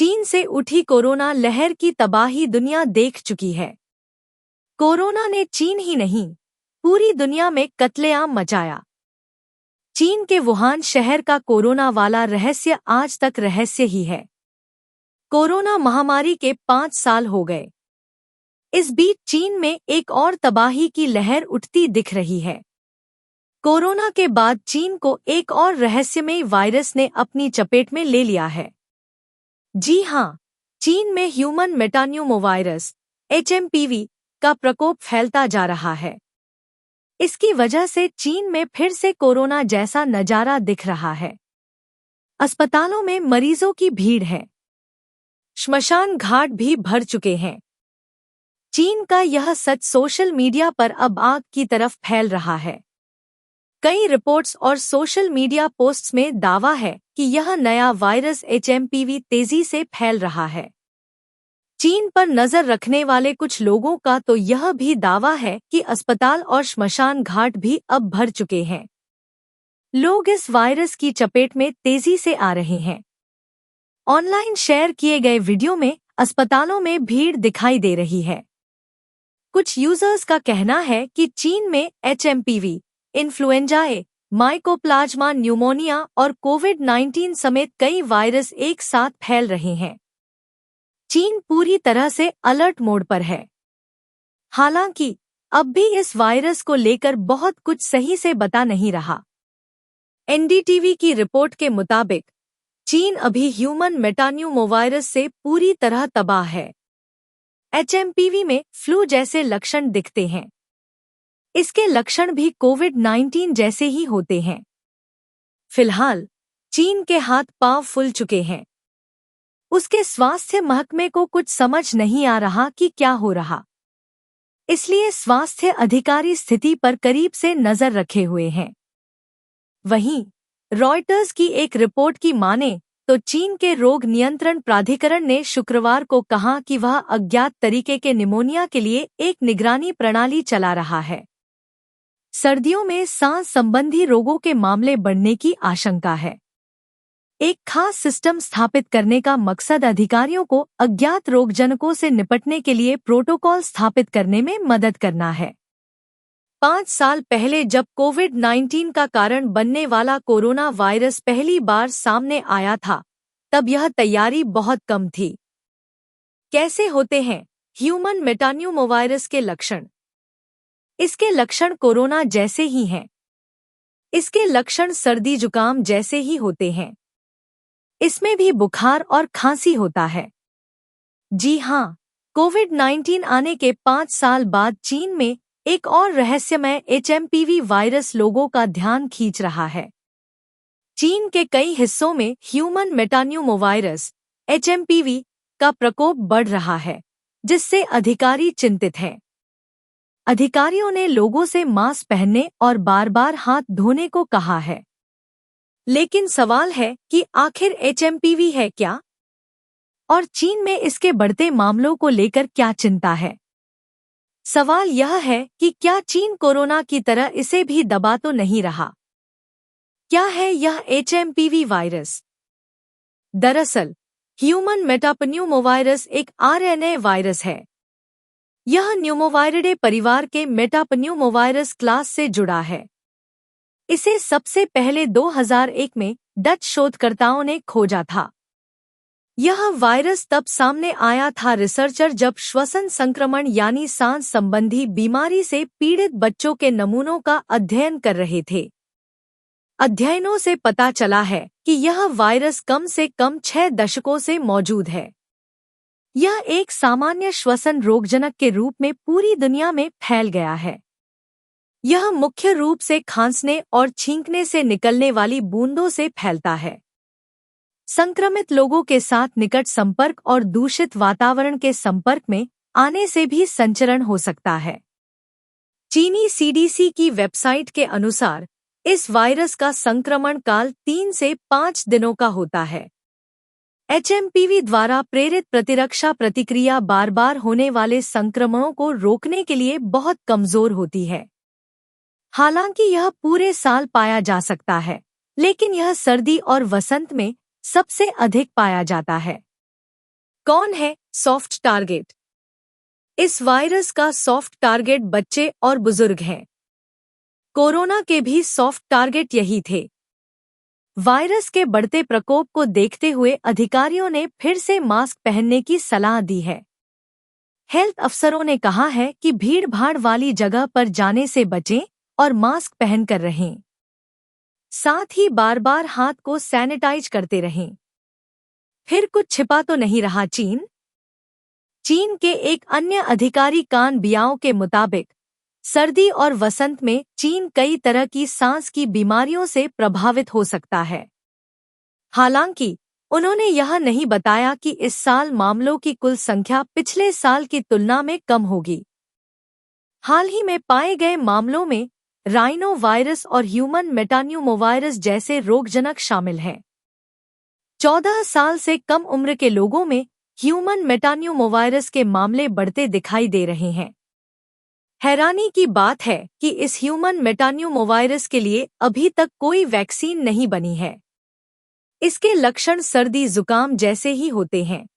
चीन से उठी कोरोना लहर की तबाही दुनिया देख चुकी है। कोरोना ने चीन ही नहीं, पूरी दुनिया में कत्लेआम मचाया। चीन के वुहान शहर का कोरोना वाला रहस्य आज तक रहस्य ही है। कोरोना महामारी के 5 साल हो गए। इस बीच चीन में एक और तबाही की लहर उठती दिख रही है। कोरोना के बाद चीन को एक और रहस्यमय वायरस ने अपनी चपेट में ले लिया है। जी हां, चीन में ह्यूमन मेटान्यूमोवायरस (HMPV) का प्रकोप फैलता जा रहा है। इसकी वजह से चीन में फिर से कोरोना जैसा नजारा दिख रहा है। अस्पतालों में मरीजों की भीड़ है। श्मशान घाट भी भर चुके हैं। चीन का यह सच सोशल मीडिया पर अब आग की तरफ फैल रहा है। कई रिपोर्ट्स और सोशल मीडिया पोस्ट्स में दावा है कि यह नया वायरस HMPV तेजी से फैल रहा है। चीन पर नजर रखने वाले कुछ लोगों का तो यह भी दावा है कि अस्पताल और श्मशान घाट भी अब भर चुके हैं। लोग इस वायरस की चपेट में तेजी से आ रहे हैं। ऑनलाइन शेयर किए गए वीडियो में अस्पतालों में भीड़ दिखाई दे रही है। कुछ यूजर्स का कहना है कि चीन में HMPV, इन्फ्लुएंजा ए, माइकोप्लाज्मा न्यूमोनिया और कोविड-19 समेत कई वायरस एक साथ फैल रहे हैं। चीन पूरी तरह से अलर्ट मोड पर है। हालांकि अब भी इस वायरस को लेकर बहुत कुछ सही से बता नहीं रहा। NDTV की रिपोर्ट के मुताबिक चीन अभी ह्यूमन मेटान्यूमोवायरस से पूरी तरह तबाह है। HMPV में फ्लू जैसे लक्षण दिखते हैं। इसके लक्षण भी कोविड-19 जैसे ही होते हैं। फिलहाल चीन के हाथ पांव फूल चुके हैं। उसके स्वास्थ्य महकमे को कुछ समझ नहीं आ रहा कि क्या हो रहा। इसलिए स्वास्थ्य अधिकारी स्थिति पर करीब से नजर रखे हुए हैं। वहीं रॉयटर्स की एक रिपोर्ट की माने तो चीन के रोग नियंत्रण प्राधिकरण ने शुक्रवार को कहा कि वह अज्ञात तरीके के निमोनिया के लिए एक निगरानी प्रणाली चला रहा है। सर्दियों में सांस संबंधी रोगों के मामले बढ़ने की आशंका है। एक खास सिस्टम स्थापित करने का मकसद अधिकारियों को अज्ञात रोगजनकों से निपटने के लिए प्रोटोकॉल स्थापित करने में मदद करना है। 5 साल पहले जब कोविड-19 का कारण बनने वाला कोरोना वायरस पहली बार सामने आया था, तब यह तैयारी बहुत कम थी। कैसे होते हैं ह्यूमन मेटान्यूमोवायरस के लक्षण? इसके लक्षण कोरोना जैसे ही हैं। इसके लक्षण सर्दी जुकाम जैसे ही होते हैं। इसमें भी बुखार और खांसी होता है। जी हां, कोविड-19 आने के 5 साल बाद चीन में एक और रहस्यमय HMPV वायरस लोगों का ध्यान खींच रहा है। चीन के कई हिस्सों में ह्यूमन मेटान्यूमोवायरस HMPV का प्रकोप बढ़ रहा है, जिससे अधिकारी चिंतित हैं। अधिकारियों ने लोगों से मास्क पहनने और बार-बार हाथ धोने को कहा है। लेकिन सवाल है कि आखिर HMPV है क्या? और चीन में इसके बढ़ते मामलों को लेकर क्या चिंता है? सवाल यह है कि क्या चीन कोरोना की तरह इसे भी दबा तो नहीं रहा? क्या है यह HMPV वायरस? दरअसल ह्यूमन मेटापन्यूमोवायरस एक RNA वायरस है। यह न्यूमोवायरिडे परिवार के मेटापन्यूमोवायरस क्लास से जुड़ा है। इसे सबसे पहले 2001 में डच शोधकर्ताओं ने खोजा था। यह वायरस तब सामने आया था रिसर्चर जब श्वसन संक्रमण यानी सांस संबंधी बीमारी से पीड़ित बच्चों के नमूनों का अध्ययन कर रहे थे। अध्ययनों से पता चला है कि यह वायरस कम से कम 6 दशकों से मौजूद है। यह एक सामान्य श्वसन रोगजनक के रूप में पूरी दुनिया में फैल गया है। यह मुख्य रूप से खांसने और छींकने से निकलने वाली बूंदों से फैलता है। संक्रमित लोगों के साथ निकट संपर्क और दूषित वातावरण के संपर्क में आने से भी संचरण हो सकता है। चीनी CDC की वेबसाइट के अनुसार इस वायरस का संक्रमण काल 3 से 5 दिनों का होता है। HMPV द्वारा प्रेरित प्रतिरक्षा प्रतिक्रिया बार-बार होने वाले संक्रमणों को रोकने के लिए बहुत कमजोर होती है। हालांकि यह पूरे साल पाया जा सकता है, लेकिन यह सर्दी और वसंत में सबसे अधिक पाया जाता है। कौन है सॉफ्ट टारगेट? इस वायरस का सॉफ्ट टारगेट बच्चे और बुजुर्ग हैं। कोरोना के भी सॉफ्ट टारगेट यही थे। वायरस के बढ़ते प्रकोप को देखते हुए अधिकारियों ने फिर से मास्क पहनने की सलाह दी है। हेल्थ अफसरों ने कहा है कि भीड़-भाड़ वाली जगह पर जाने से बचें और मास्क पहनकर रहें। साथ ही बार-बार हाथ को सैनिटाइज करते रहें। फिर कुछ छिपा तो नहीं रहा चीन? चीन के एक अन्य अधिकारी कान बियाओ के मुताबिक सर्दी और वसंत में चीन कई तरह की सांस की बीमारियों से प्रभावित हो सकता है। हालांकि उन्होंने यह नहीं बताया कि इस साल मामलों की कुल संख्या पिछले साल की तुलना में कम होगी। हाल ही में पाए गए मामलों में राइनो वायरस और ह्यूमन मेटान्यूमोवायरस जैसे रोगजनक शामिल हैं। 14 साल से कम उम्र के लोगों में ह्यूमन मेटान्यूमोवायरस के मामले बढ़ते दिखाई दे रहे हैं। हैरानी की बात है कि इस ह्यूमन मेटान्यूमोवायरस के लिए अभी तक कोई वैक्सीन नहीं बनी है। इसके लक्षण सर्दी जुकाम जैसे ही होते हैं।